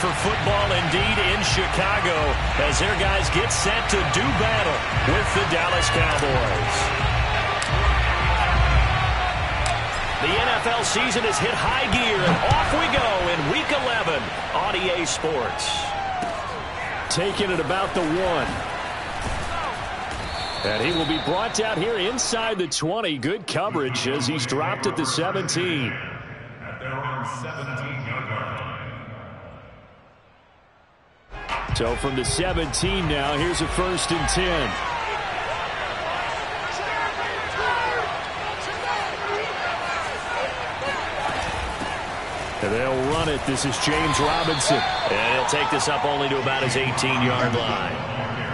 for football indeed in Chicago as their guys get set to do battle with the Dallas Cowboys. The NFL season has hit high gear, and off we go in Week 11 on EA Sports. Taking it about the 1. And he will be brought down here inside the 20. Good coverage as he's dropped at the 17. At their own 17-yard line. So from the 17 now, here's a 1st and 10. And they'll run it. This is James Robinson. And he'll take this up only to about his 18-yard line.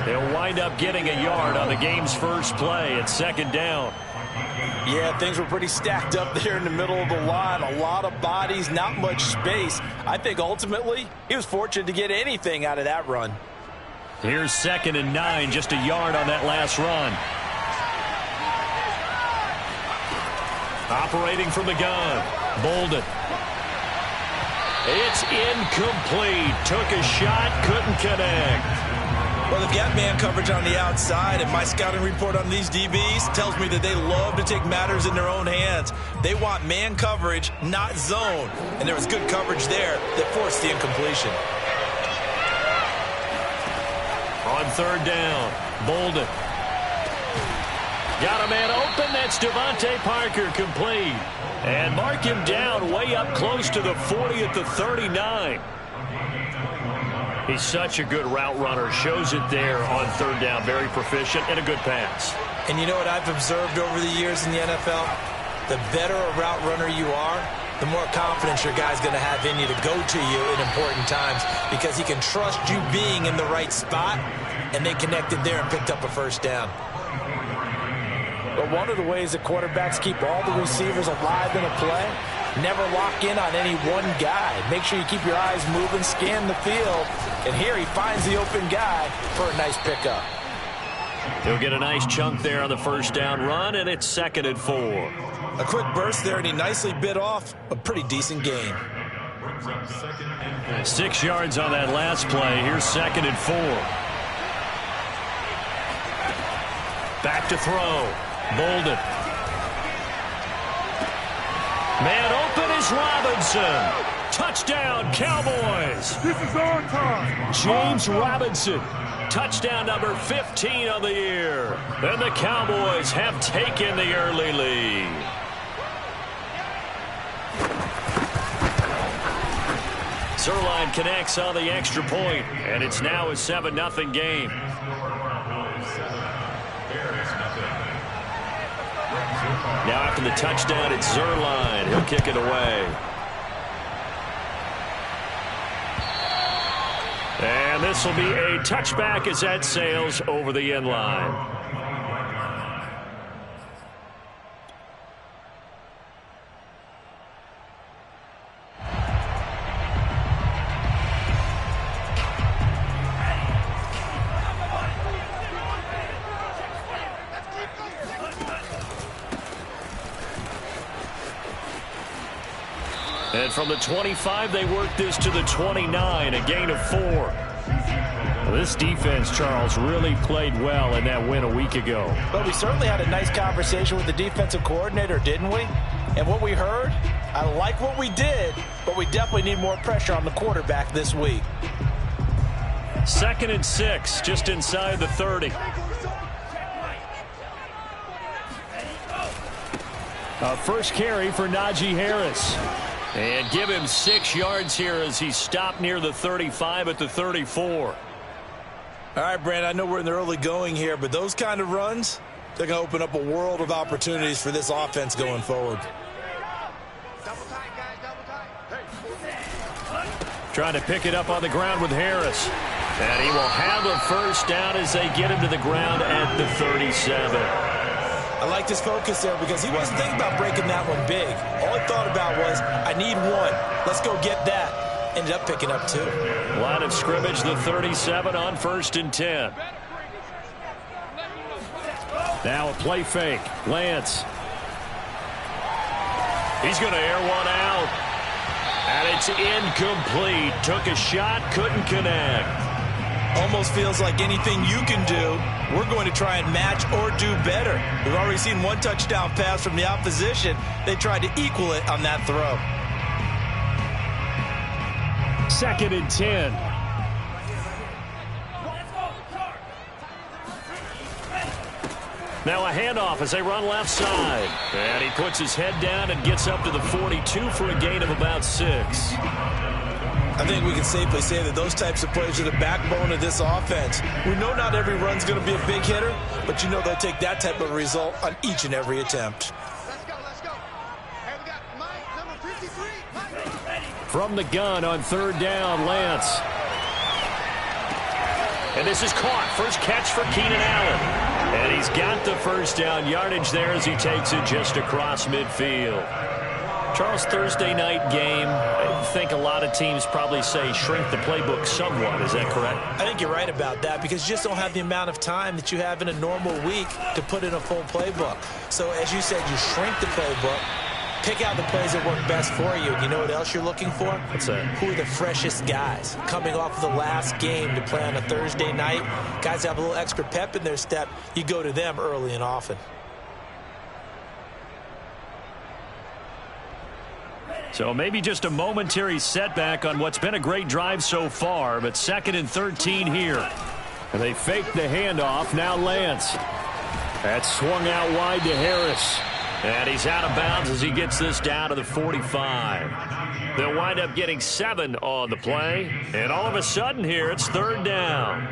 They'll wind up getting a yard on the game's first play at 2nd down. Yeah, things were pretty stacked up there in the middle of the line. A lot of bodies, not much space. I think ultimately he was fortunate to get anything out of that run. Here's 2nd and 9, just a yard on that last run. Operating from the gun, Bolden. It's incomplete. Took a shot, couldn't connect. Well, they've got man coverage on the outside, and my scouting report on these DBs tells me that they love to take matters in their own hands. They want man coverage, not zone. And there was good coverage there that forced the incompletion. On 3rd down, Bolden. Got a man open. That's Devontae Parker, complete. And mark him down way up close to the 40 at the 39. He's such a good route runner. Shows it there on 3rd down. Very proficient and a good pass. And you know what I've observed over the years in the NFL? The better a route runner you are, the more confidence your guy's going to have in you to go to you in important times because he can trust you being in the right spot, and they connected there and picked up a 1st down. But one of the ways that quarterbacks keep all the receivers alive in a play, never lock in on any one guy. Make sure you keep your eyes moving, scan the field, and here he finds the open guy for a nice pickup. He'll get a nice chunk there on the 1st down run, and it's 2nd and 4. A quick burst there, and he nicely bit off a pretty decent gain. 6 yards on that last play. Here's 2nd and 4. Back to throw. Bolden. Man open is Robinson. Touchdown, Cowboys. This is our time. James Robinson. Touchdown number 15 of the year. And the Cowboys have taken the early lead. Zuerlein connects on the extra point, and it's now a 7-0 game. Now after the touchdown, it's Zuerlein. He'll kick it away. And this will be a touchback as that sails over the end line. And from the 25, they work this to the 29, a gain of 4. Well, this defense, Charles, really played well in that win a week ago. But we certainly had a nice conversation with the defensive coordinator, didn't we? And what we heard, I like what we did, but we definitely need more pressure on the quarterback this week. 2nd and 6, just inside the 30. First carry for Najee Harris. And give him 6 yards here as he stopped near the 35 at the 34. All right, Brand, I know we're in the early going here, but those kind of runs, they're going to open up a world of opportunities for this offense going forward. Trying to pick it up on the ground with Harris. And he will have a 1st down as they get him to the ground at the 37. I liked his focus there because he wasn't thinking about breaking that one big. All he thought about was, I need 1. Let's go get that. Ended up picking up 2. Line of scrimmage, the 37 on 1st and 10. Now a play fake. Lance. He's going to air one out. And it's incomplete. Took a shot, couldn't connect. Almost feels like anything you can do, we're going to try and match or do better. We've already seen one touchdown pass from the opposition. They tried to equal it on that throw. 2nd and 10. Now a handoff as they run left side. And he puts his head down and gets up to the 42 for a gain of about 6. I think we can safely say that those types of plays are the backbone of this offense. We know not every run's going to be a big hitter, but you know they'll take that type of result on each and every attempt. Let's go. Hey, we got Mike, number 53. From the gun on 3rd down, Lance. And this is caught. First catch for Keenan Allen. And he's got the first down yardage there as he takes it just across midfield. Charles, Thursday night game, I think a lot of teams probably say shrink the playbook somewhat. Is that correct? I think you're right about that because you just don't have the amount of time that you have in a normal week to put in a full playbook. So as you said, you shrink the playbook, pick out the plays that work best for you. And you know what else you're looking for? What's that? Who are the freshest guys coming off of the last game to play on a Thursday night? Guys have a little extra pep in their step. You go to them early and often. So maybe just a momentary setback on what's been a great drive so far, but 2nd and 13 here. And they fake the handoff. Now Lance. That's swung out wide to Harris. And he's out of bounds as he gets this down to the 45. They'll wind up getting 7 on the play. And all of a sudden here, it's 3rd down.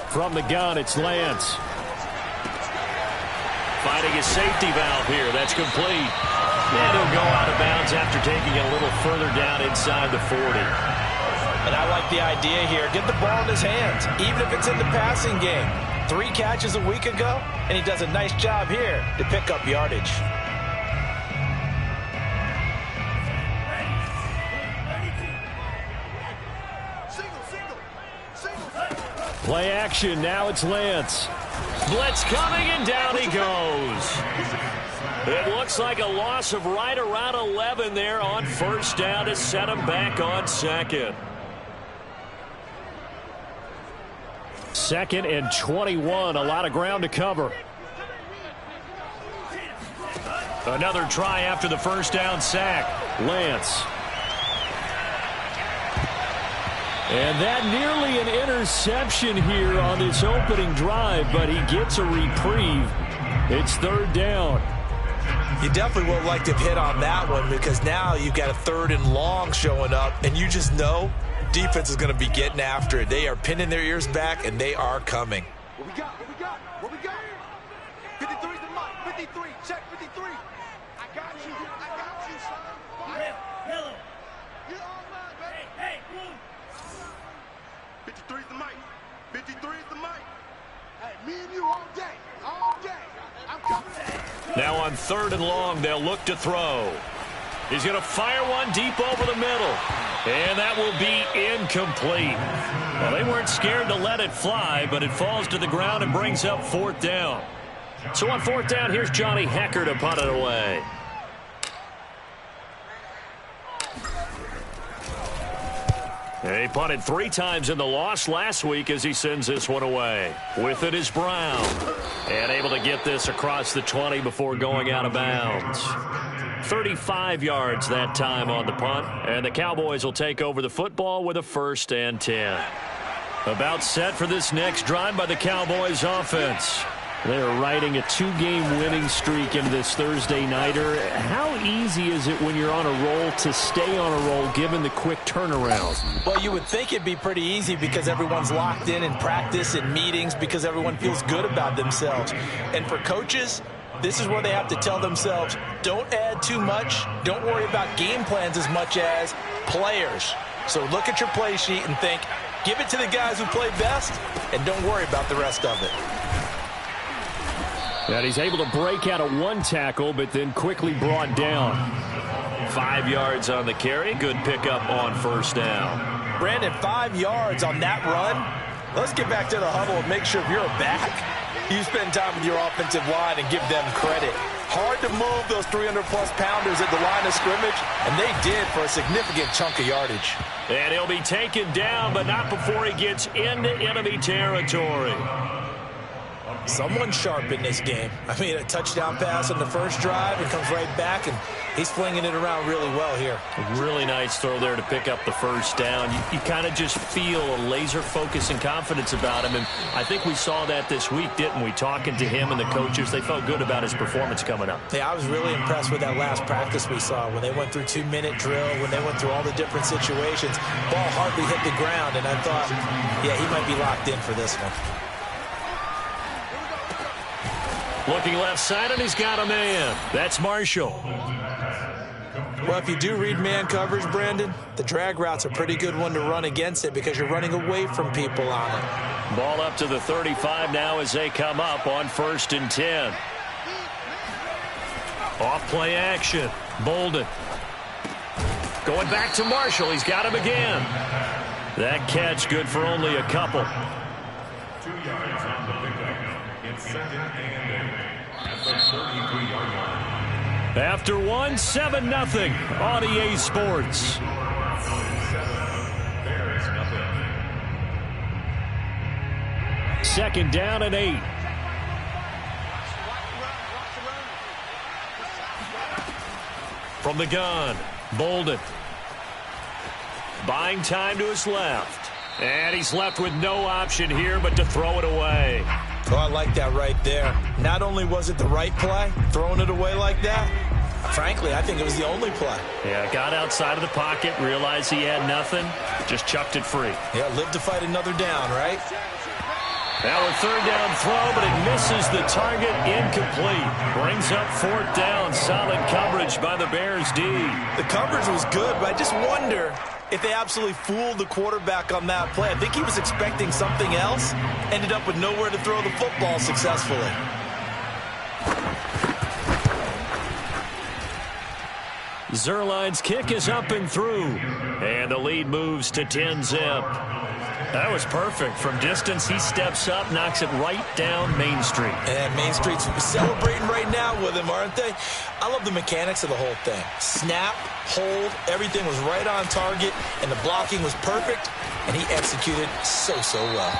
From the gun, it's Lance. Finding a safety valve here. That's complete. And he'll go out of bounds after taking a little further down inside the 40. And I like the idea here. Get the ball in his hands, even if it's in the passing game. 3 catches a week ago, and he does a nice job here to pick up yardage. Play action. Now it's Lance. Blitz coming, and down he goes. It looks like a loss of right around 11 there on 1st down to set him back on 2nd. 2nd and 21. A lot of ground to cover. Another try after the 1st down sack. Lance. And that nearly an interception here on this opening drive, but he gets a reprieve. It's 3rd down. You definitely won't like to hit on that one because now you've got a 3rd and long showing up, and you just know defense is going to be getting after it. They are pinning their ears back, and they are coming. What we got? 53's the mark. 53. Check 53. I got you, son. Yellow. You're all mine, baby. Hey, blue. 53's the mic. 53's the mic. Hey, me and you all day. All day. I'm coming. Now on 3rd and long, they'll look to throw. He's going to fire one deep over the middle. And that will be incomplete. Well, they weren't scared to let it fly, but it falls to the ground and brings up 4th down. So on 4th down, here's Johnny Hekker to punt it away. He punted 3 times in the loss last week as he sends this one away. With it is Brown. And able to get this across the 20 before going out of bounds. 35 yards that time on the punt. And the Cowboys will take over the football with a 1st and 10. About set for this next drive by the Cowboys offense. They're riding a 2-game winning streak into this Thursday nighter. How easy is it when you're on a roll to stay on a roll given the quick turnaround? Well, you would think it'd be pretty easy because everyone's locked in practice and meetings because everyone feels good about themselves. And for coaches, this is where they have to tell themselves, don't add too much. Don't worry about game plans as much as players. So look at your play sheet and think, give it to the guys who play best and don't worry about the rest of it. And he's able to break out of 1 tackle, but then quickly brought down. 5 yards on the carry. Good pickup on first down. Brandon, 5 yards on that run. Let's get back to the huddle and make sure if you're a back, you spend time with your offensive line and give them credit. Hard to move those 300-plus pounders at the line of scrimmage, and they did for a significant chunk of yardage. And he'll be taken down, but not before he gets into enemy territory. Someone sharp in this game. I mean, a touchdown pass on the first drive and comes right back, and he's flinging it around really well here. A really nice throw there to pick up the first down. You kind of just feel a laser focus and confidence about him, and I think we saw that this week, didn't we? Talking to him and the coaches, they felt good about his performance coming up. Yeah, I was really impressed with that last practice we saw when they went through 2-minute drill, when they went through all the different situations. Ball hardly hit the ground, and I thought, yeah, he might be locked in for this one. Looking left side, and he's got a man. That's Marshall. Well, if you do read man coverage, Brandon, the drag route's a pretty good one to run against it because you're running away from people on it. Ball up to the 35 now as they come up on 1st and 10. Off play action. Bolden. Going back to Marshall. He's got him again. That catch good for only a couple. 2 yards on the pickup. It's 2nd and 8 at the 33-yard line. After 7-0 on EA Sports. There's nothing. 2nd down and 8. From the gun, Bolden. Buying time to his left. And he's left with no option here but to throw it away. Oh, I like that right there. Not only was it the right play, throwing it away like that, frankly, I think it was the only play. Yeah, got outside of the pocket, realized he had nothing, just chucked it free. Yeah, live to fight another down, right? Now a 3rd down throw, but it misses the target, incomplete. Brings up 4th down, solid coverage by the Bears D. The coverage was good, but I just wonder if they absolutely fooled the quarterback on that play. I think he was expecting something else, ended up with nowhere to throw the football successfully. Zuerlein's kick is up and through, and the lead moves to 10-zip. That was perfect. From distance, he steps up, knocks it right down Main Street. And Main Street's celebrating right now with him, aren't they? I love the mechanics of the whole thing. Snap, hold, everything was right on target, and the blocking was perfect, and he executed so well.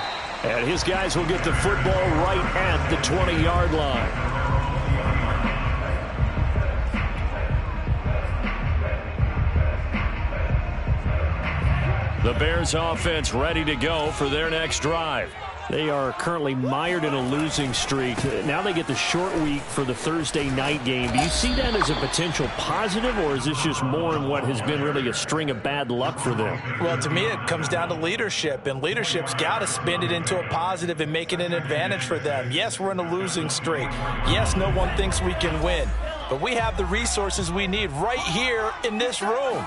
And his guys will get the football right at the 20-yard line. The Bears offense ready to go for their next drive. They are currently mired in a losing streak. Now they get the short week for the Thursday night game. Do you see that as a potential positive, or is this just more in what has been really a string of bad luck for them? Well, to me, it comes down to leadership, and leadership's got to spin it into a positive and make it an advantage for them. Yes, we're in a losing streak. Yes, no one thinks we can win, but we have the resources we need right here in this room.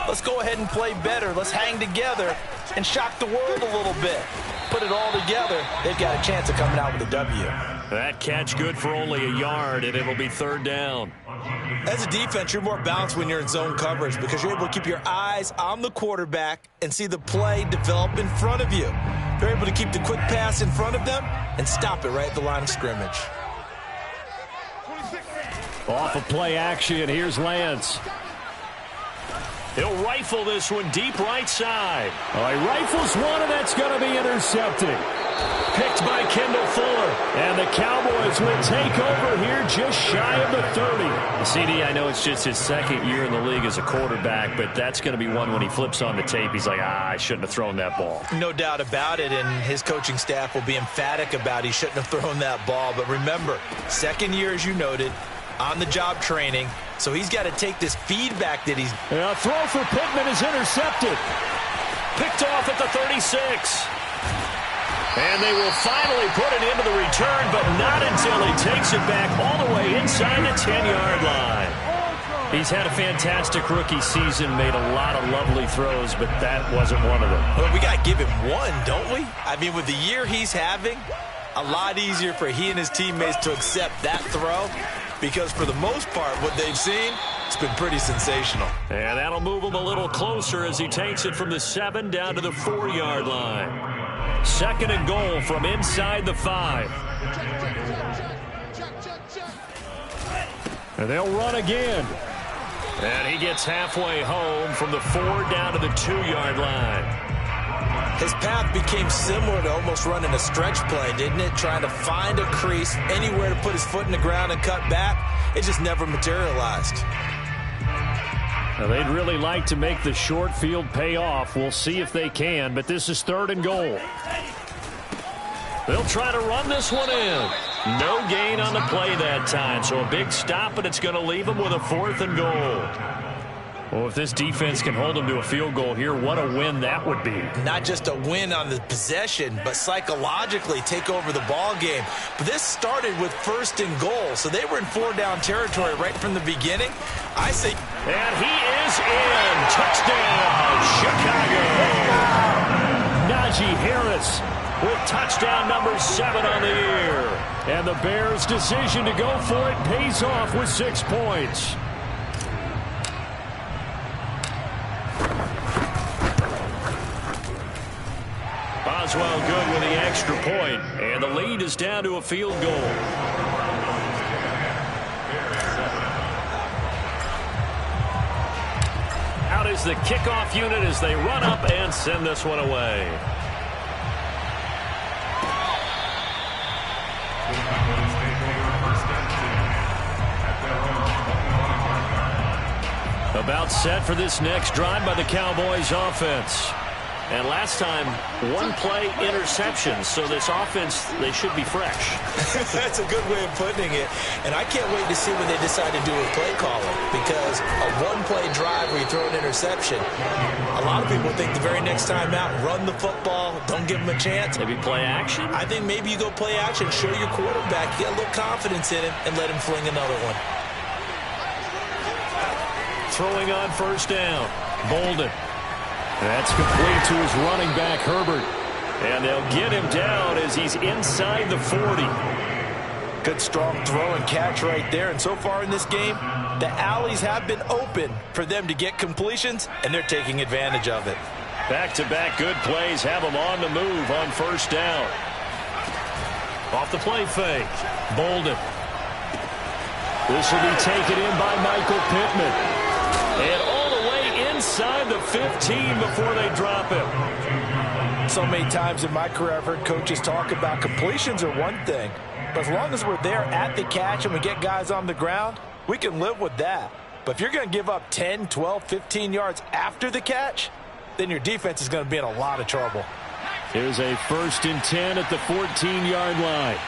Let's go ahead and play better. Let's hang together and shock the world a little bit. Put it all together, they've got a chance of coming out with a W. That catch good for only a yard, and it'll be 3rd down. As a defense, you're more balanced when you're in zone coverage because you're able to keep your eyes on the quarterback and see the play develop in front of you. You're able to keep the quick pass in front of them and stop it right at the line of scrimmage. Off of play action, here's Lance. He'll rifle this one deep right side. He rifles one, and that's going to be intercepted. Picked by Kendall Fuller. And the Cowboys will take over here just shy of the 30. CD, I know it's just his 2nd year in the league as a quarterback, but that's going to be one when he flips on the tape. He's like, I shouldn't have thrown that ball. No doubt about it, and his coaching staff will be emphatic about he shouldn't have thrown that ball. But remember, 2nd year, as you noted, on-the-job training, so he's got to take this feedback that he's... A throw for Pittman is intercepted. Picked off at the 36. And they will finally put it into the return, but not until he takes it back all the way inside the 10-yard line. He's had a fantastic rookie season, made a lot of lovely throws, but that wasn't one of them. Well, we got to give him one, don't we? I mean, with the year he's having, a lot easier for he and his teammates to accept that throw. Because for the most part, what they've seen, It's been pretty sensational. And that'll move him a little closer as he takes it from the 7 down to the 4-yard line. 2nd and goal from inside the 5. And they'll run again. And he gets halfway home from the 4 down to the 2-yard line. His path became similar to almost running a stretch play, didn't it? Trying to find a crease, anywhere to put his foot in the ground and cut back. It just never materialized. Now, they'd really like to make the short field pay off. We'll see if they can, but this is 3rd and goal. They'll try to run this one in. No gain on the play that time, so a big stop, and it's going to leave them with a 4th and goal. Well, if this defense can hold them to a field goal here, what a win that would be. Not just a win on the possession, but psychologically take over the ball game. But this started with 1st and goal, so they were in 4-down territory right from the beginning. I say... And he is in. Touchdown, Chicago. Najee Harris with touchdown number 7 on the year. And the Bears' decision to go for it pays off with 6 points. Boswell good with the extra point, and the lead is down to a field goal. Out is the kickoff unit as they run up and send this one away. About set for this next drive by the Cowboys offense. And last time, 1-play interception. So this offense, they should be fresh. That's a good way of putting it. And I can't wait to see what they decide to do with play calling. Because a 1-play drive where you throw an interception, a lot of people think the very next time out, run the football, don't give them a chance. Maybe play action? I think maybe you go play action, show your quarterback, get a little confidence in him, and let him fling another one. Throwing on 1st down. Bolden. That's complete to his running back, Herbert. And they'll get him down as he's inside the 40. Good strong throw and catch right there. And so far in this game, the alleys have been open for them to get completions, and they're taking advantage of it. Back-to-back good plays have them on the move on 1st down. Off the play fake. Bolden. This will be taken in by Michael Pittman. And all the way inside the 15 before they drop him. So many times in my career I've heard coaches talk about completions are one thing, but as long as we're there at the catch and we get guys on the ground, we can live with that. But if you're going to give up 10, 12, 15 yards after the catch, then your defense is going to be in a lot of trouble. Here's a 1st and 10 at the 14-yard line.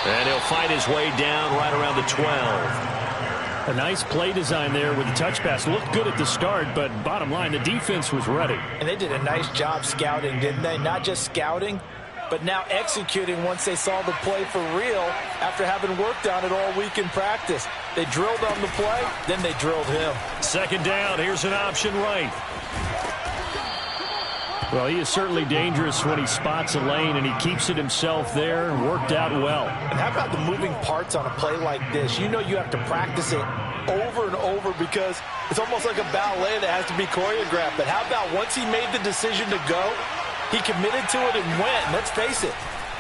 And he'll fight his way down right around the 12. A nice play design there with the touch pass. Looked good at the start, but bottom line, the defense was ready. And they did a nice job scouting, didn't they? Not just scouting, but now executing once they saw the play for real after having worked on it all week in practice. They drilled on the play, then they drilled him. 2nd down, here's an option right. Well, he is certainly dangerous when he spots a lane, and he keeps it himself there. Worked out well. And how about the moving parts on a play like this? You know you have to practice it over and over because it's almost like a ballet that has to be choreographed. But how about once he made the decision to go, he committed to it and went. And let's face it,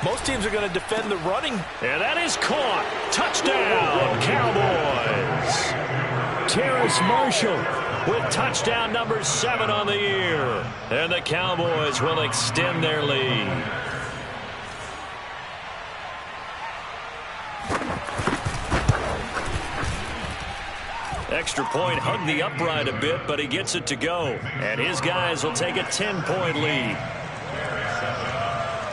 most teams are going to defend the running. And that is caught. Touchdown, Cowboys. Terrace Marshall with touchdown number 7 on the year. And the Cowboys will extend their lead. Extra point hugged the upright a bit, but he gets it to go. And his guys will take a 10-point lead.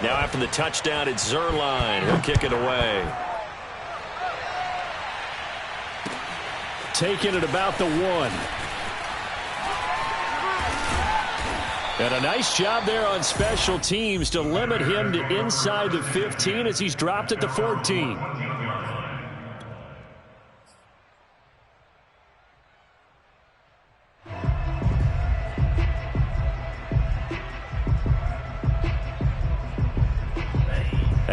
Now after the touchdown, it's Zuerlein. He'll kick it away. Taking it about the 1. And a nice job there on special teams to limit him to inside the 15 as he's dropped at the 14.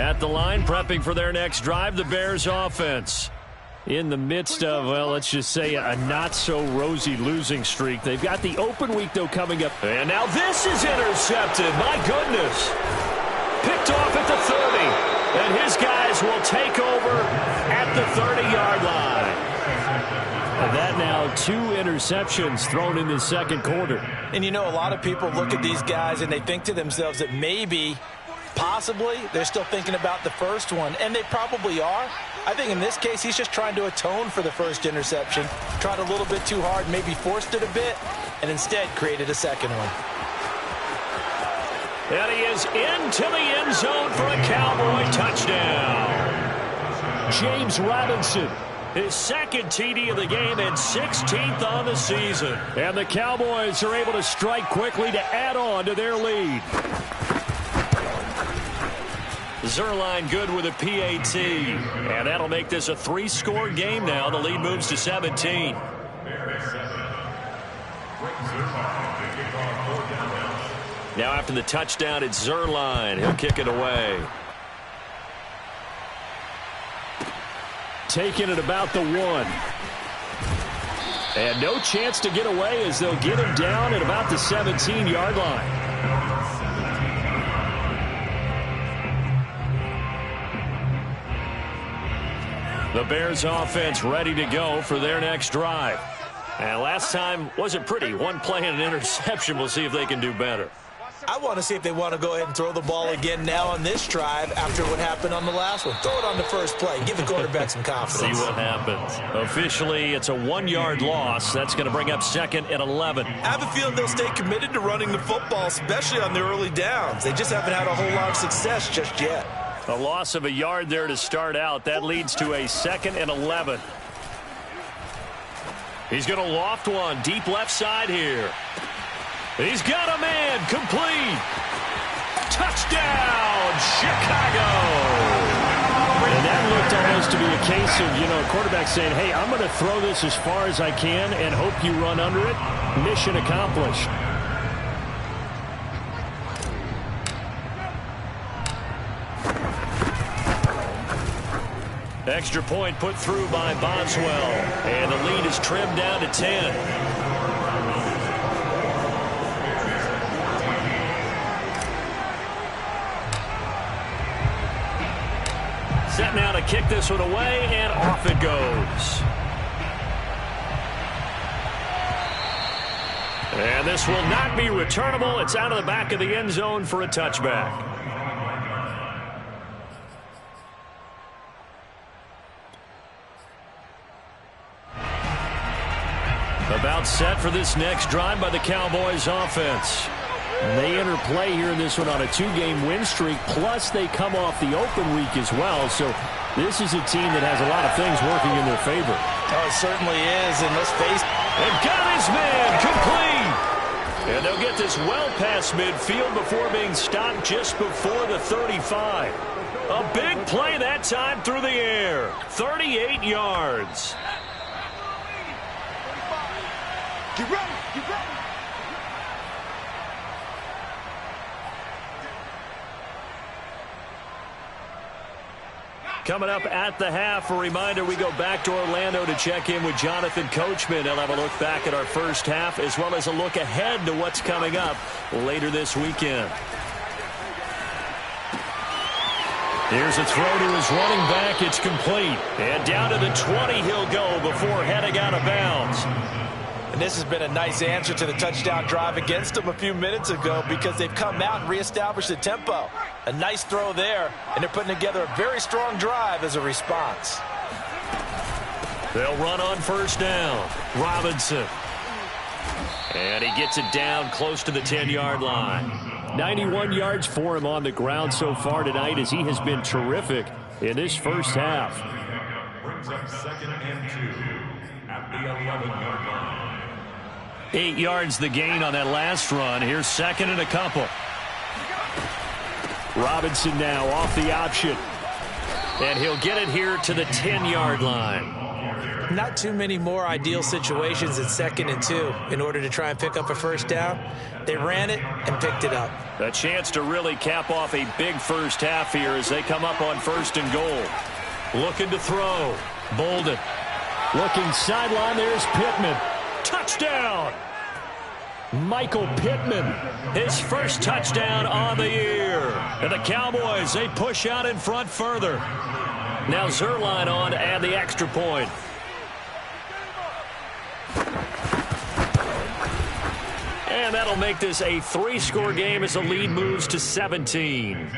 At the line, prepping for their next drive, the Bears offense. In the midst of, well, let's just say a not-so-rosy losing streak. They've got the open week, though, coming up. And now this is intercepted. My goodness. Picked off at the 30. And his guys will take over at the 30-yard line. And that now 2 interceptions thrown in the second quarter. And you know, a lot of people look at these guys and they think to themselves that maybe, possibly, they're still thinking about the first one. And they probably are. I think in this case, he's just trying to atone for the first interception. Tried a little bit too hard, maybe forced it a bit, and instead created a second one. And he is into the end zone for a Cowboy touchdown. James Robinson, his second TD of the game and 16th on the season. And the Cowboys are able to strike quickly to add on to their lead. Zuerlein good with a PAT. And that'll make this a 3-score game now. The lead moves to 17. Now after the touchdown, it's Zuerlein. He'll kick it away. Taking it about the 1. And no chance to get away as they'll get him down at about the 17-yard line. The Bears offense ready to go for their next drive. And last time wasn't pretty. One play and an interception. We'll see if they can do better. I want to see if they want to go ahead and throw the ball again now on this drive after what happened on the last one. Throw it on the first play. Give the quarterback some confidence. See what happens. Officially, it's a 1-yard loss. That's going to bring up 2nd and 11. I have a feeling they'll stay committed to running the football, especially on their early downs. They just haven't had a whole lot of success just yet. A loss of a yard there to start out. That leads to a 2nd and 11. He's going to loft one deep left side here. He's got a man. Complete. Touchdown, Chicago. And that looked almost to be a case of, a quarterback saying, hey, I'm going to throw this as far as I can and hope you run under it. Mission accomplished. Extra point put through by Boswell. And the lead is trimmed down to 10. Set now to kick this one away, and off it goes. And this will not be returnable. It's out of the back of the end zone for a touchback. About set for this next drive by the Cowboys offense. And they enter play here in this one on a 2-game win streak, plus they come off the open week as well. So this is a team that has a lot of things working in their favor. Oh, it certainly is, and let's face it. And got his man complete. And they'll get this well past midfield before being stopped just before the 35. A big play that time through the air. 38 yards. Get ready, get ready. Coming up at the half, a reminder, we go back to Orlando to check in with Jonathan Coachman. He'll have a look back at our first half as well as a look ahead to what's coming up later this weekend. Here's a throw to his running back. It's complete. And down to the 20 he'll go before heading out of bounds. And this has been a nice answer to the touchdown drive against them a few minutes ago because they've come out and reestablished the tempo. A nice throw there, and they're putting together a very strong drive as a response. They'll run on first down. Robinson. And he gets it down close to the 10-yard line. 91 yards for him on the ground so far tonight as he has been terrific in this first half. Brings up 2nd and 2 at the 11-yard line. 8 yards the gain on that last run. Here's 2nd and a couple. Robinson now off the option. And he'll get it here to the 10-yard line. Not too many more ideal situations at 2nd and 2 in order to try and pick up a first down. They ran it and picked it up. A chance to really cap off a big first half here as they come up on 1st and goal. Looking to throw. Bolden. Looking sideline. There's Pittman. Touchdown! Michael Pittman, his first touchdown on the year. And the Cowboys, they push out in front further. Now Zuerlein on to add the extra point. And that'll make this a 3-score game as the lead moves to 17.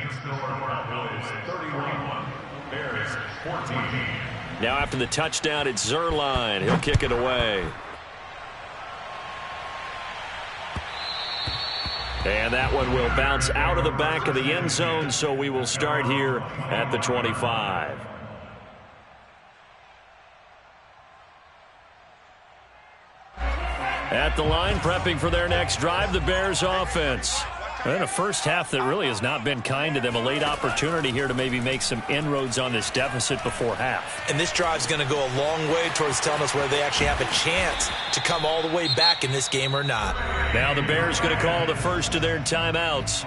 Now after the touchdown, it's Zuerlein. He'll kick it away. And that one will bounce out of the back of the end zone, so we will start here at the 25. At the line, prepping for their next drive, the Bears offense. And a first half that really has not been kind to them. A late opportunity here to maybe make some inroads on this deficit before half. And this drive's going to go a long way towards telling us whether they actually have a chance to come all the way back in this game or not. Now the Bears going to call the first of their timeouts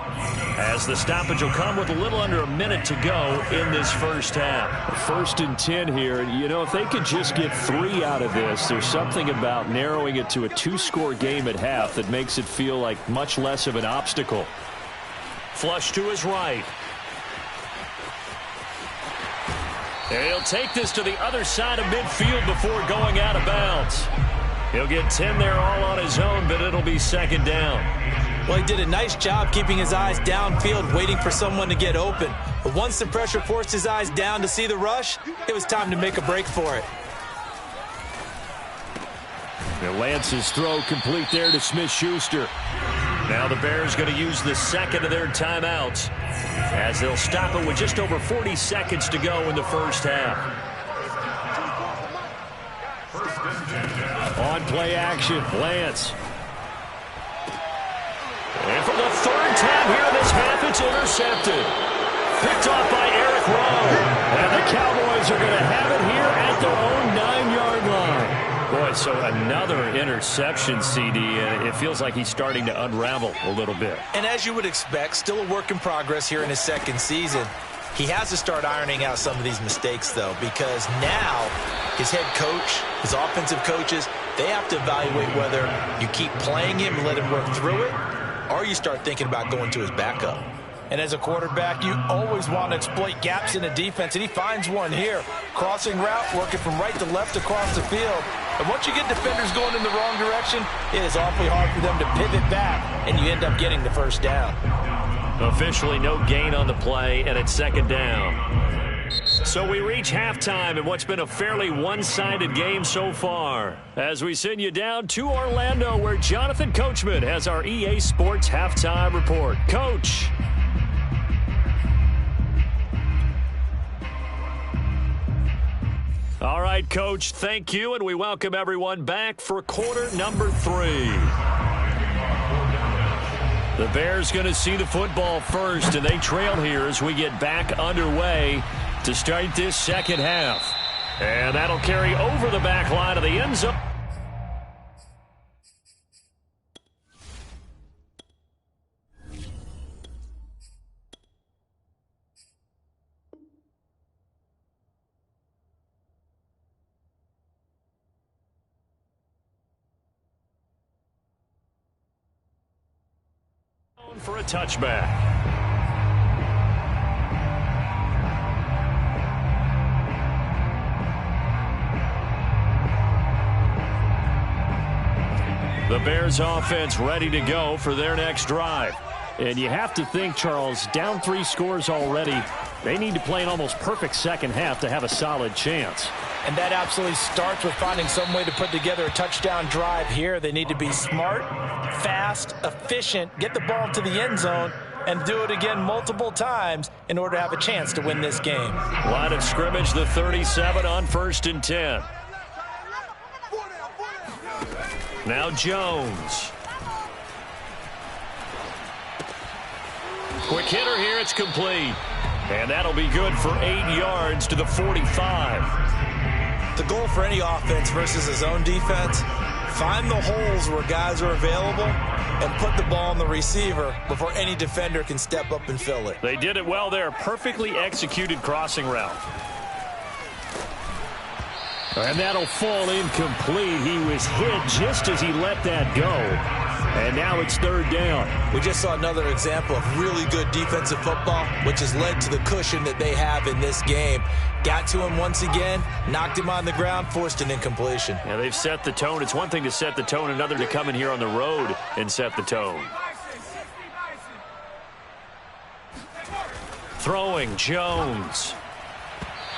as the stoppage will come with a little under a minute to go in this first half. 1st and 10 here. You know, if they could just get 3 out of this, there's something about narrowing it to a 2-score game at half that makes it feel like much less of an obstacle. Flush to his right. And he'll take this to the other side of midfield before going out of bounds. He'll get 10 there all on his own, but it'll be 2nd down. Well, he did a nice job keeping his eyes downfield, waiting for someone to get open. But once the pressure forced his eyes down to see the rush, it was time to make a break for it. And Lance's throw complete there to Smith-Schuster. Now the Bears going to use the second of their timeouts as they'll stop it with just over 40 seconds to go in the first half. On play action, Lance. And for the 3rd time here in this half, it's intercepted. Picked off by Eric Rowe. And the Cowboys are going to have it here at their own 9-yard line. Boy, so another interception, CD, and it feels like he's starting to unravel a little bit. And as you would expect, still a work in progress here in his 2nd season. He has to start ironing out some of these mistakes, though, because now his head coach, his offensive coaches, they have to evaluate whether you keep playing him and let him work through it, or you start thinking about going to his backup. And as a quarterback, you always want to exploit gaps in the defense, and he finds one here. Crossing route, working from right to left across the field. And once you get defenders going in the wrong direction, it is awfully hard for them to pivot back, and you end up getting the first down. Officially no gain on the play, and it's 2nd down. So we reach halftime in what's been a fairly one-sided game so far, as we send you down to Orlando, where Jonathan Coachman has our EA Sports Halftime Report. Coach. All right, Coach, thank you, and we welcome everyone back for quarter number 3. The Bears going to see the football first, and they trail here as we get back underway to start this second half. And that'll carry over the back line of the end zone. For a touchback. The Bears offense ready to go for their next drive. And you have to think, Charles, down 3 scores already. They need to play an almost perfect second half to have a solid chance. And that absolutely starts with finding some way to put together a touchdown drive here. They need to be smart, fast, efficient, get the ball to the end zone, and do it again multiple times in order to have a chance to win this game. Line of scrimmage, the 37 on 1st and 10. Now Jones. Quick hitter here, it's complete. And that'll be good for 8 yards to the 45. The goal for any offense versus a zone defense, find the holes where guys are available and put the ball on the receiver before any defender can step up and fill it. They did it well there. Perfectly executed crossing route. And that'll fall incomplete. He was hit just as he let that go. And now it's third down. We just saw another example of really good defensive football, which has led to the cushion that they have in this game. Got to him once again, knocked him on the ground, forced an incompletion. Yeah, they've set the tone. It's one thing to set the tone, another to come in here on the road and set the tone. Throwing, Jones.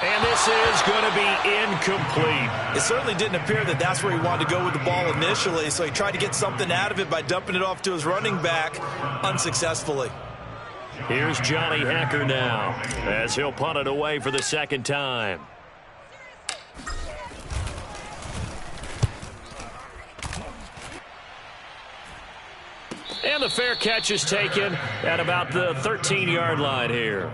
And this is going to be incomplete. It certainly didn't appear that that's where he wanted to go with the ball initially, so he tried to get something out of it by dumping it off to his running back unsuccessfully. Here's Johnny Hekker now as he'll punt it away for the second time. And the fair catch is taken at about the 13-yard line here.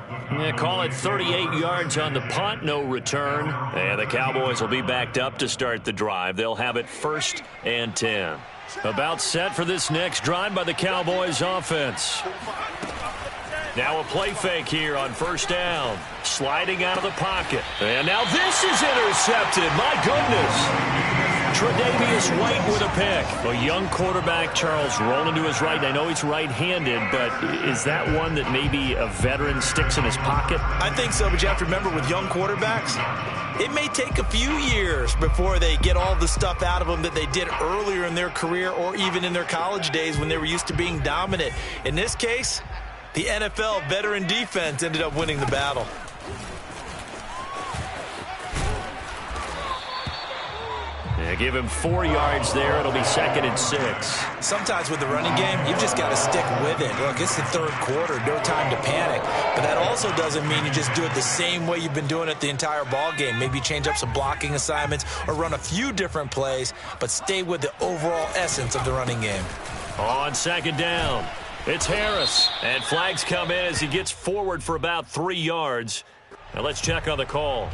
Call it 38 yards on the punt, no return. And the Cowboys will be backed up to start the drive. They'll have it 1st and 10. About set for this next drive by the Cowboys offense. Now a play fake here on 1st down. Sliding out of the pocket. And now this is intercepted. My goodness. Tre'Davious White with a pick. A young quarterback, Charles, rolling to his right. I know he's right-handed, but is that one that maybe a veteran sticks in his pocket? I think so, but you have to remember with young quarterbacks, it may take a few years before they get all the stuff out of them that they did earlier in their career or even in their college days when they were used to being dominant. In this case, the NFL veteran defense ended up winning the battle. Yeah, give him 4 yards there. It'll be 2nd and 6. Sometimes with the running game, you've just got to stick with it. Look, it's the third quarter. No time to panic. But that also doesn't mean you just do it the same way you've been doing it the entire ball game. Maybe change up some blocking assignments or run a few different plays, but stay with the overall essence of the running game. On 2nd down, it's Harris. And flags come in as he gets forward for about 3 yards. Now let's check on the call.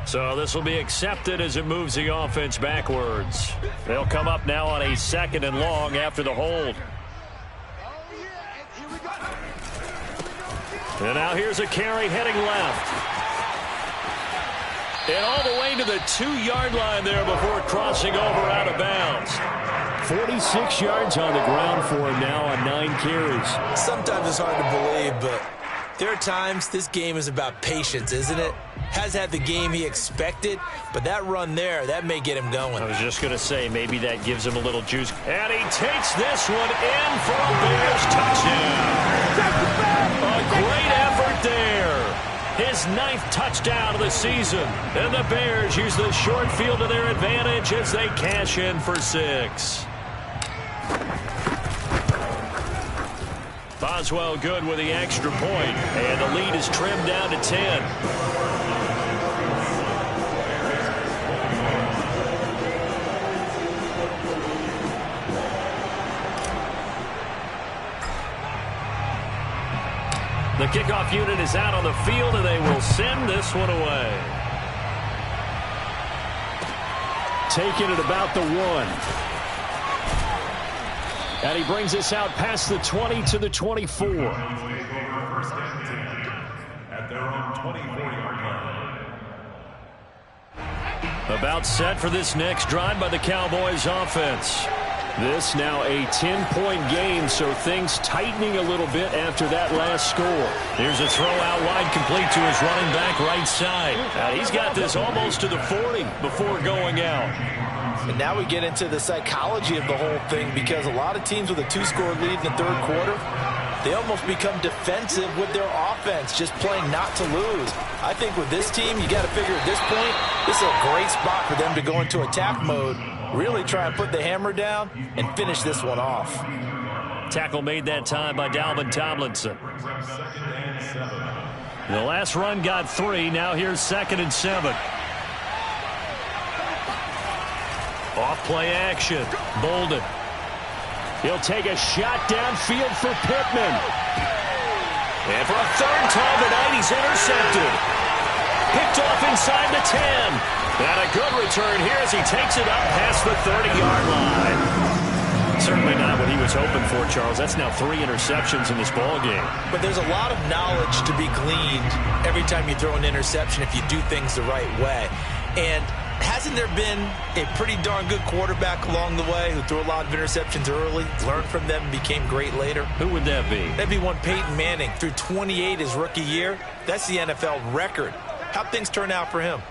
So this will be accepted as it moves the offense backwards. They'll come up now on a 2nd and long after the hold. And now here's a carry heading left. And all the way to the 2-yard line there before crossing over out of bounds. 46 yards on the ground for him now on 9 carries. Sometimes it's hard to believe, but there are times this game is about patience, isn't it? Has had the game he expected, but that run there, that may get him going. I was just going to say, maybe that gives him a little juice. And he takes this one in for a Bears touchdown. A great effort there. His 9th touchdown of the season. And the Bears use the short field to their advantage as they cash in for 6. Boswell good with the extra point, and the lead is trimmed down to 10. The kickoff unit is out on the field, and they will send this one away. Taking it about the 1. And he brings us out past the 20 to the 24. At their own 24-yard line. About set for this next drive by the Cowboys offense. This now a 10-point game, so things tightening a little bit after that last score. Here's a throw out wide, complete to his running back right side. He's got this almost to the 40 before going out. And now we get into the psychology of the whole thing, because a lot of teams with a 2-score lead in the third quarter, they almost become defensive with their offense, just playing not to lose. I think with this team, you got to figure at this point, this is a great spot for them to go into attack mode, really try and put the hammer down and finish this one off. Tackle made that time by Dalvin Tomlinson. The last run got 3. Now here's 2nd and 7. Off play action. Bolden. He'll take a shot downfield for Pittman. And for a 3rd time tonight, he's intercepted. Picked off inside the 10. And a good return here as he takes it up past the 30-yard line. Certainly not what he was hoping for, Charles. That's now 3 interceptions in this ballgame. But there's a lot of knowledge to be gleaned every time you throw an interception if you do things the right way. And hasn't there been a pretty darn good quarterback along the way who threw a lot of interceptions early, learned from them, and became great later? Who would that be? That'd be one Peyton Manning. Threw 28 his rookie year. That's the NFL record. How'd things turn out for him?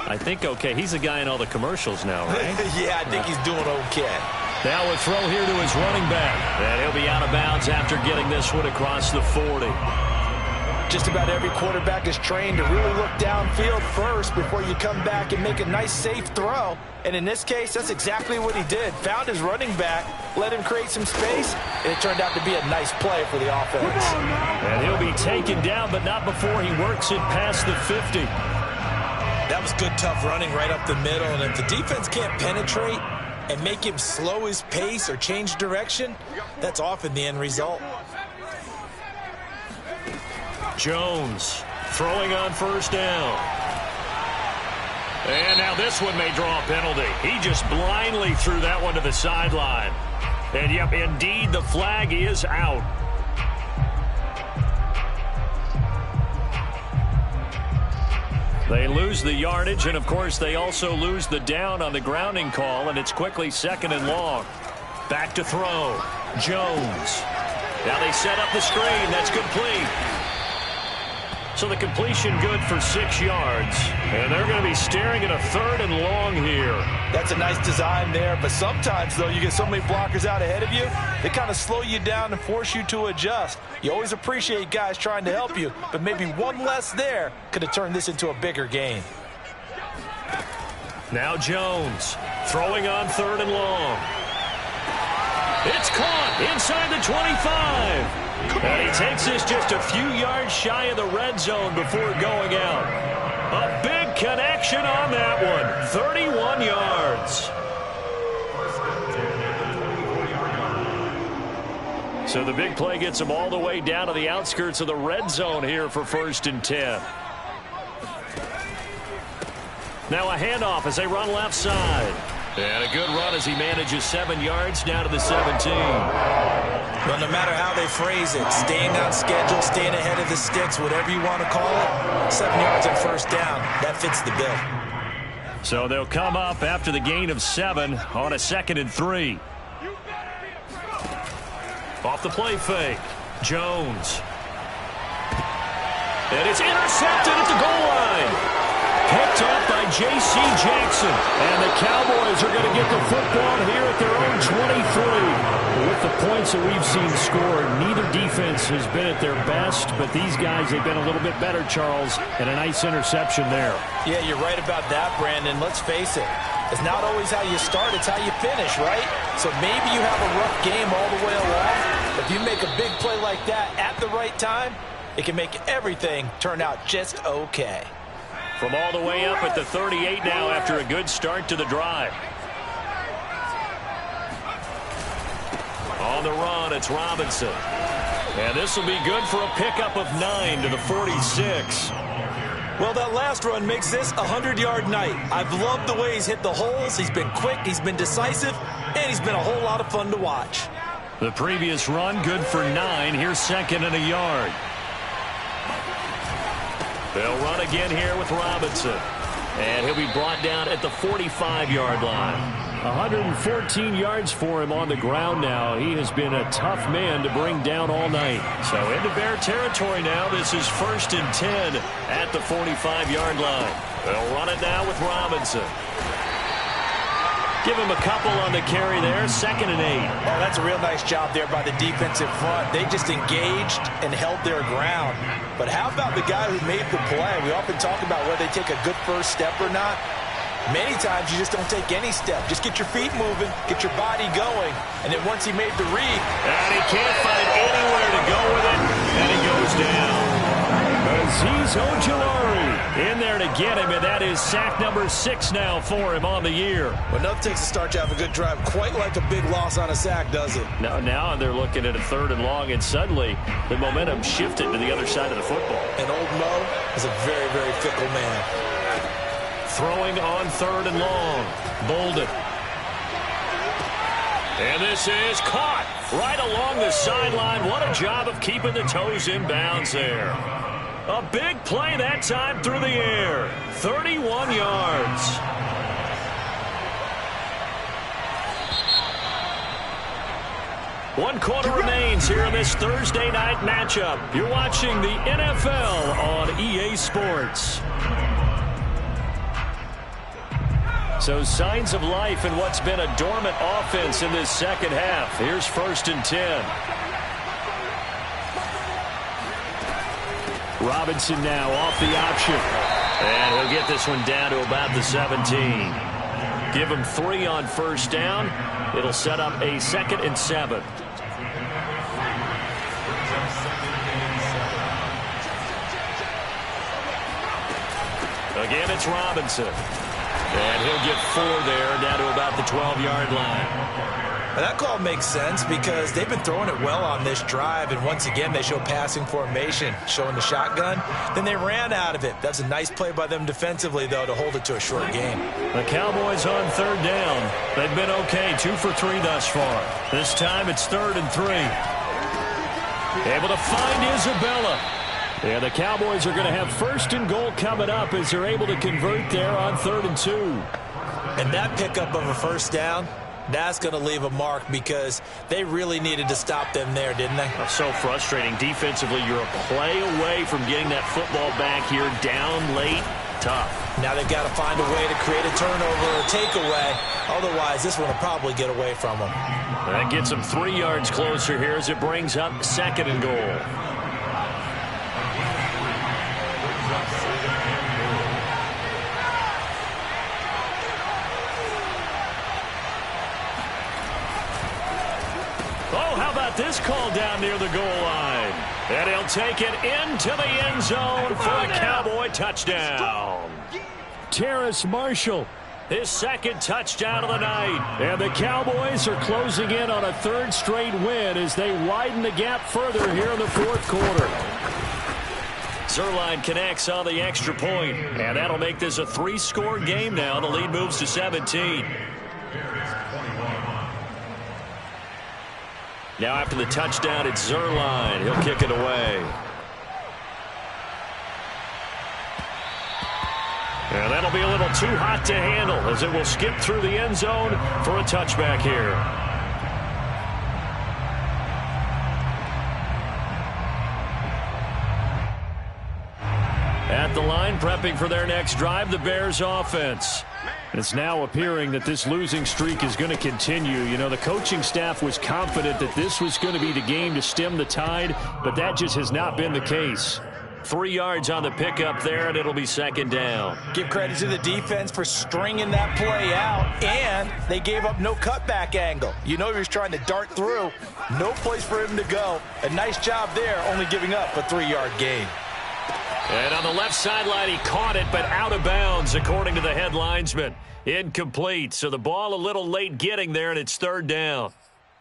I think okay. He's a guy in all the commercials now, right? Yeah, I think he's doing okay. Now a throw here to his running back. And he'll be out of bounds after getting this one across the 40. Just about every quarterback is trained to really look downfield first before you come back and make a nice, safe throw. And in this case, that's exactly what he did. Found his running back, let him create some space, and it turned out to be a nice play for the offense. And he'll be taken down, but not before he works it past the 50. That was good, tough running right up the middle. And if the defense can't penetrate and make him slow his pace or change direction, that's often the end result. Jones throwing on first down. And now this one may draw a penalty. He just blindly threw that one to the sideline. And, yep, indeed, the flag is out. They lose the yardage, and, of course, they also lose the down on the grounding call, and it's quickly 2nd and long. Back to throw. Jones. Now they set up the screen. That's complete. So the completion good for 6 yards. And they're going to be staring at a 3rd and long here. That's a nice design there. But sometimes, though, you get so many blockers out ahead of you, they kind of slow you down and force you to adjust. You always appreciate guys trying to help you. But maybe one less there could have turned this into a bigger game. Now Jones throwing on 3rd and long. It's caught inside the 25. And he takes this just a few yards shy of the red zone before going out. A big connection on that one. 31 yards. So the big play gets him all the way down to the outskirts of the red zone here for 1st and 10. Now a handoff as they run left side. And a good run as he manages 7 yards down to the 17. Well, no matter how they phrase it, staying on schedule, staying ahead of the sticks, whatever you want to call it, 7 yards on first down, that fits the bill. So they'll come up after the gain of 7 on a 2nd and 3. Off the play fake. Jones. And it's intercepted at the goal line. Picked up by J.C. Jackson. And the Cowboys are going to get the football here at their own 23. With the points that we've seen scored, neither defense has been at their best, but these guys, they've been a little bit better, Charles, and a nice interception there. Yeah, you're right about that, Brandon. Let's face it. It's not always how you start, it's how you finish, right? So maybe you have a rough game all the way along. If you make a big play like that at the right time, it can make everything turn out just okay. From all the way up at the 38 now after a good start to the drive. On the run, it's Robinson. And this will be good for a pickup of 9 to the 46. Well, that last run makes this a 100-yard night. I've loved the way he's hit the holes. He's been quick, he's been decisive, and he's been a whole lot of fun to watch. The previous run good for 9. Here's 2nd and a yard. They'll run again here with Robinson. And he'll be brought down at the 45-yard line. 114 yards for him on the ground now. He has been a tough man to bring down all night. So into Bear territory now. This is 1st and 10 at the 45-yard line. They'll run it now with Robinson. Give him a couple on the carry there. 2nd and 8. Oh, that's a real nice job there by the defensive front. They just engaged and held their ground. But how about the guy who made the play? We often talk about whether they take a good first step or not. Many times you just don't take any step. Just get your feet moving, get your body going, and then once he made the read. And he can't find anywhere to go with it, and he goes down. Azeez Ojulari in there to get him, and that is sack number 6 now for him on the year. Well, nothing takes a start to have a good drive, quite like a big loss on a sack, does it? Now they're looking at a 3rd and long, and suddenly the momentum shifted to the other side of the football. And old Mo is a very, very fickle man. Throwing on 3rd and long. Bolden. And this is caught right along the sideline. What a job of keeping the toes in bounds there. A big play that time through the air. 31 yards. One quarter remains here in this Thursday night matchup. You're watching the NFL on EA Sports. So signs of life in what's been a dormant offense in this second half. Here's 1st and 10. Robinson now off the option. And he'll get this one down to about the 17. Give him 3 on 1st down. It'll set up a 2nd and 7. Again, it's Robinson. And he'll get 4 there, down to about the 12-yard line. Now that call makes sense because they've been throwing it well on this drive, and once again they show passing formation, showing the shotgun. Then they ran out of it. That's a nice play by them defensively, though, to hold it to a short game. The Cowboys on 3rd down. They've been okay, 2 for 3 thus far. This time it's 3rd and 3. Able to find Isabella. Yeah, the Cowboys are going to have 1st and goal coming up as they're able to convert there on 3rd and 2. And that pickup of a 1st down, that's going to leave a mark because they really needed to stop them there, didn't they? So frustrating. Defensively, you're a play away from getting that football back here down late. Tough. Now they've got to find a way to create a turnover or takeaway. Otherwise, this one will probably get away from them. That gets them 3 yards closer here as it brings up 2nd and goal. This call down near the goal line. And he'll take it into the end zone for a Cowboy touchdown. Terrace Marshall, his 2nd touchdown of the night. And the Cowboys are closing in on a 3rd straight win as they widen the gap further here in the 4th quarter. Zuerlein connects on the extra point, and that'll make this a 3-score game now. The lead moves to 17. Now after the touchdown, it's Zuerlein. He'll kick it away. And that'll be a little too hot to handle as it will skip through the end zone for a touchback here. At the line, prepping for their next drive, the Bears offense. It's now appearing that this losing streak is going to continue. You know, the coaching staff was confident that this was going to be the game to stem the tide, but that just has not been the case. 3 yards on the pickup there, and it'll be 2nd down. Give credit to the defense for stringing that play out, and they gave up no cutback angle. You know he was trying to dart through. No place for him to go. A nice job there, only giving up a 3-yard gain. And on the left sideline, he caught it, but out of bounds, according to the head linesman. Incomplete, so the ball a little late getting there, and it's 3rd down.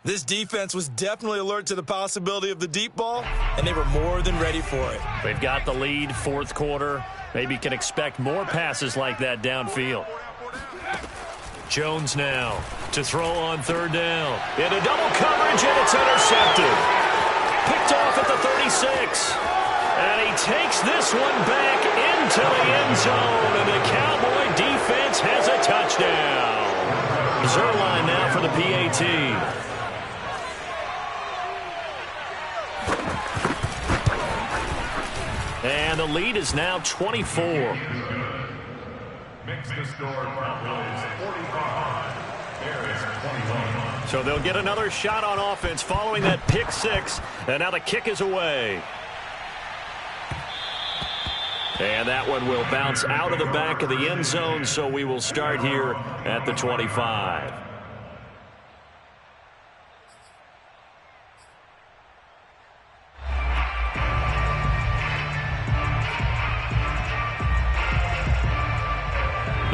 This defense was definitely alert to the possibility of the deep ball, and they were more than ready for it. They've got the lead, 4th quarter. Maybe can expect more passes like that downfield. Jones now to throw on 3rd down. Into double coverage, and it's intercepted. Picked off at the 36. And he takes this one back into the end zone, and the Cowboy defense has a touchdown. Zuerlein now for the PAT. And the lead is now 24. Makes the score Cowboys 45. Bears 21. So they'll get another shot on offense following that pick 6, and now the kick is away. And that one will bounce out of the back of the end zone, so we will start here at the 25.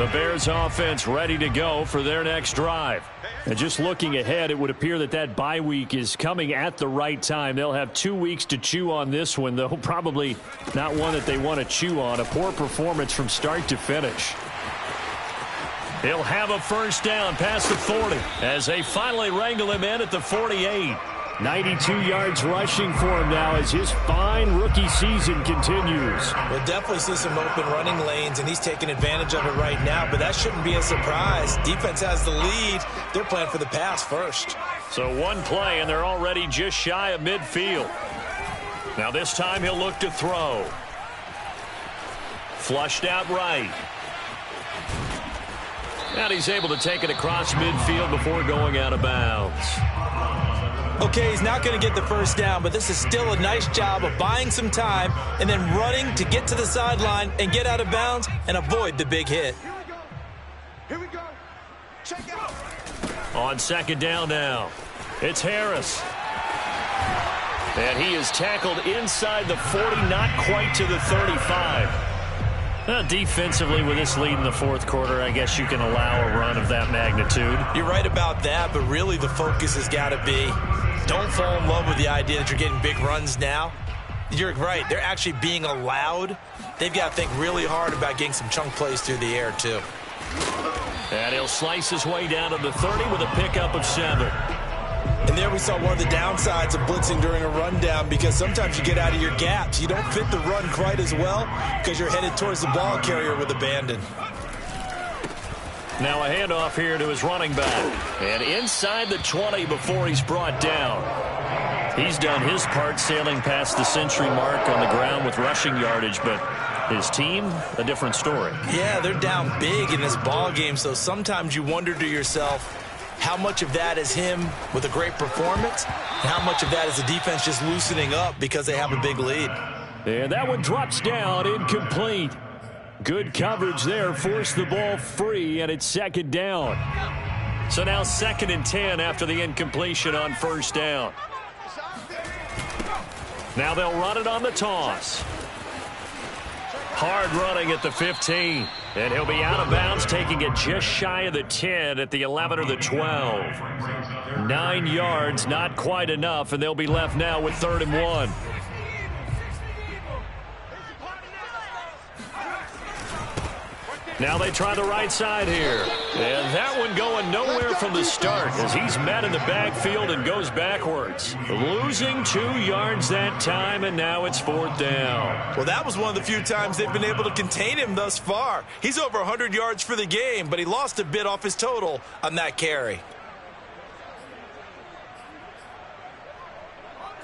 The Bears offense ready to go for their next drive. And just looking ahead, it would appear that that bye week is coming at the right time. They'll have 2 weeks to chew on this one, though probably not one that they want to chew on. A poor performance from start to finish. He'll have a first down past the 40 as they finally wrangle him in at the 48. 92 yards rushing for him now as his fine rookie season continues. We'll definitely see some open running lanes, and he's taking advantage of it right now, but that shouldn't be a surprise. Defense has the lead. They're playing for the pass first. So one play, and they're already just shy of midfield. Now this time he'll look to throw. Flushed out right. And he's able to take it across midfield before going out of bounds. Okay, he's not going to get the first down, but this is still a nice job of buying some time and then running to get to the sideline and get out of bounds and avoid the big hit. Here we go. Check out. On second down now, it's Harris. And he is tackled inside the 40, not quite to the 35. Defensively, with this lead in the fourth quarter, I guess you can allow a run of that magnitude. You're right about that, but really the focus has got to be don't fall in love with the idea that you're getting big runs now. You're right. They're actually being allowed. They've got to think really hard about getting some chunk plays through the air, too. And he'll slice his way down to the 30 with a pickup of 7. And there we saw one of the downsides of blitzing during a rundown, because sometimes you get out of your gaps. You don't fit the run quite as well because you're headed towards the ball carrier with abandon. Now a handoff here to his running back. And inside the 20 before he's brought down. He's done his part sailing past the century mark on the ground with rushing yardage, but his team, a different story. Yeah, they're down big in this ball game, so sometimes you wonder to yourself, how much of that is him with a great performance, and how much of that is the defense just loosening up because they have a big lead. And that one drops down, incomplete. Good coverage there, forced the ball free, and it's second down. So now 2nd and 10 after the incompletion on first down. Now they'll run it on the toss. Hard running at the 15. And he'll be out of bounds, taking it just shy of the 10 at the 11 or the 12. 9 yards, not quite enough, and they'll be left now with 3rd and 1. Now they try the right side here. And that one going nowhere from the start as he's met in the backfield and goes backwards. Losing 2 yards that time, and now it's 4th down. Well, that was one of the few times they've been able to contain him thus far. He's over 100 yards for the game, but he lost a bit off his total on that carry.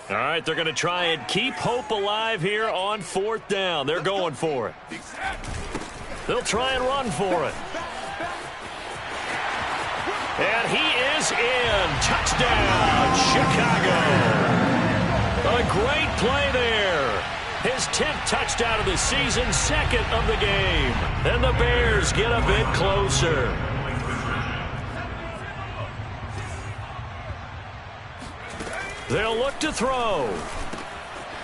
All right, they're going to try and keep hope alive here on 4th down. They're going for it. They'll try and run for it. And he is in. Touchdown, Chicago. A great play there. His 10th touchdown of the season, 2nd of the game. And the Bears get a bit closer. They'll look to throw.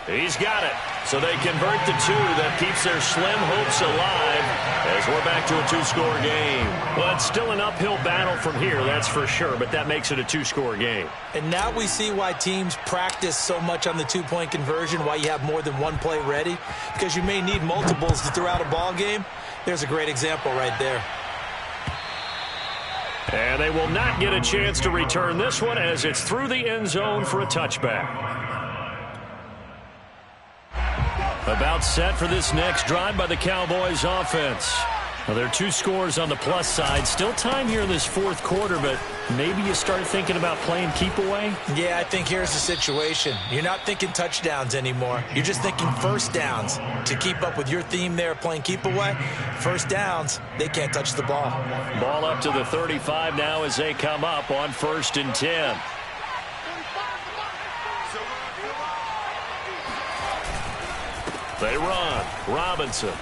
He's got it. So they convert the 2 that keeps their slim hopes alive as we're back to a 2-score game. Well, it's still an uphill battle from here, that's for sure, but that makes it a 2-score game. And now we see why teams practice so much on the 2-point conversion, why you have more than one play ready, because you may need multiples to throw out a ball game. There's a great example right there. And they will not get a chance to return this one as it's through the end zone for a touchback. About set for this next drive by the Cowboys offense. Well, there are 2 scores on the plus side. Still time here in this 4th quarter, but maybe you start thinking about playing keep away? Yeah, I think here's the situation. You're not thinking touchdowns anymore. You're just thinking first downs. To keep up with your theme there, playing keep away, first downs, they can't touch the ball. Ball up to the 35 now as they come up on 1st and 10. They run. Robinson.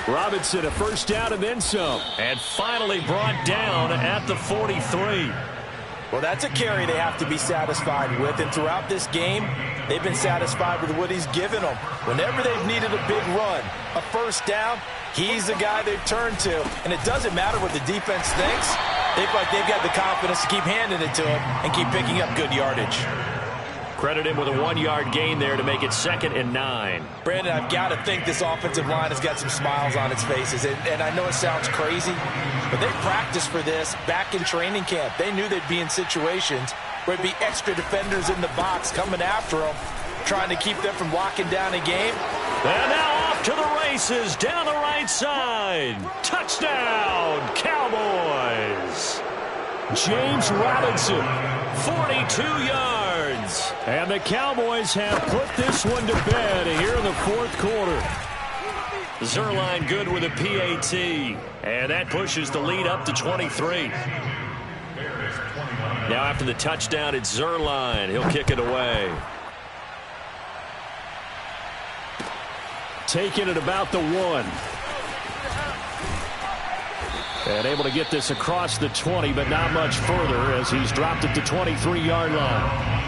Robinson, a first down and then some. And finally brought down at the 43. Well, that's a carry they have to be satisfied with. And throughout this game, they've been satisfied with what he's given them. Whenever they've needed a big run, a first down, He's the guy they've turned to, and it doesn't matter what the defense thinks. They feel like they've got the confidence to keep handing it to him and keep picking up good yardage. Credit him with a 1-yard gain there to make it 2nd and 9. Brandon, I've got to think this offensive line has got some smiles on its faces. And I know it sounds crazy, but they practiced for this back in training camp. They knew they'd be in situations where it'd be extra defenders in the box coming after them, trying to keep them from locking down a game. And now off to the races down the right side. Touchdown, Cowboys. James Robinson, 42 yards. And the Cowboys have put this one to bed here in the 4th quarter. Zuerlein good with a PAT. And that pushes the lead up to 23. Now after the touchdown, it's Zuerlein. He'll kick it away. Taking it about the 1. And able to get this across the 20, but not much further as he's dropped it to 23-yard line.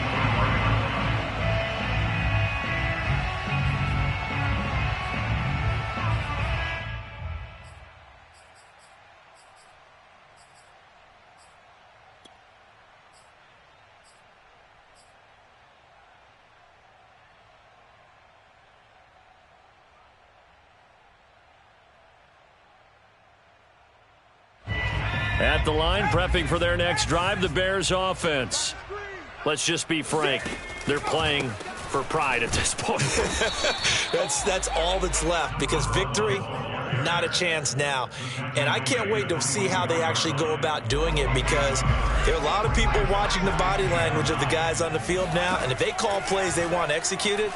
At the line, prepping for their next drive, the Bears offense. Let's just be frank. They're playing for pride at this point. That's all that's left, because victory, not a chance now. And I can't wait to see how they actually go about doing it, because there are a lot of people watching the body language of the guys on the field now, and if they call plays they want executed,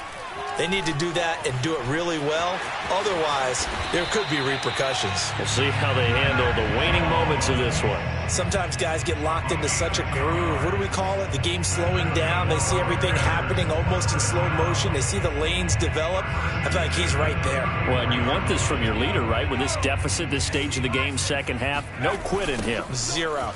they need to do that and do it really well. Otherwise, there could be repercussions. We'll see how they handle the waning moments of this one. Sometimes guys get locked into such a groove. What do we call it? The game's slowing down. They see everything happening almost in slow motion. They see the lanes develop. I feel like he's right there. Well, and you want this from your leader, right? With this deficit, this stage of the game, second half, no quit in him. 0.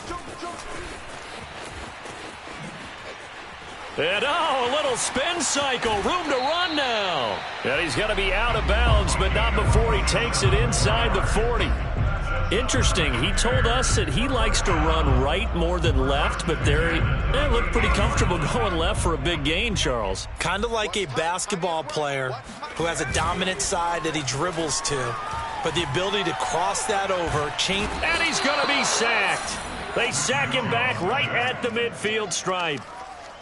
And a little spin cycle. Room to run now. And he's going to be out of bounds, but not before he takes it inside the 40. Interesting. He told us that he likes to run right more than left, but they look pretty comfortable going left for a big gain, Charles. Kind of like a basketball player who has a dominant side that he dribbles to, but the ability to cross that over, change. And he's going to be sacked. They sack him back right at the midfield stripe.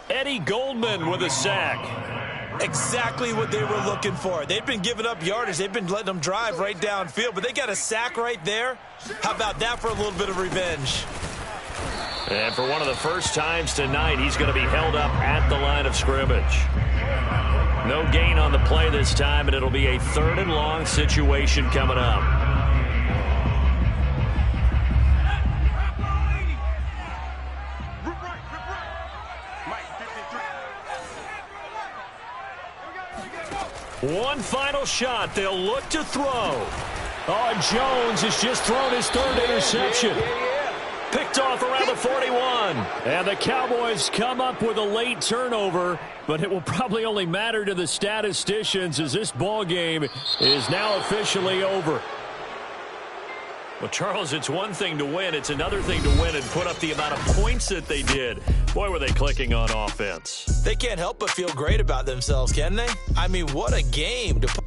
Eddie Goldman with a sack. Exactly what they were looking for. They've been giving up yardage. They've been letting them drive right downfield, but they got a sack right there. How about that for a little bit of revenge? And for one of the first times tonight, he's going to be held up at the line of scrimmage. No gain on the play this time, and it'll be a 3rd and long situation coming up. One final shot. They'll look to throw. Oh, and Jones has just thrown his 3rd interception. Picked off around the 41. And the Cowboys come up with a late turnover, but it will probably only matter to the statisticians as this ball game is now officially over. Well, Charles, it's one thing to win. It's another thing to win and put up the amount of points that they did. Boy, were they clicking on offense. They can't help but feel great about themselves, can they? I mean, what a game to put.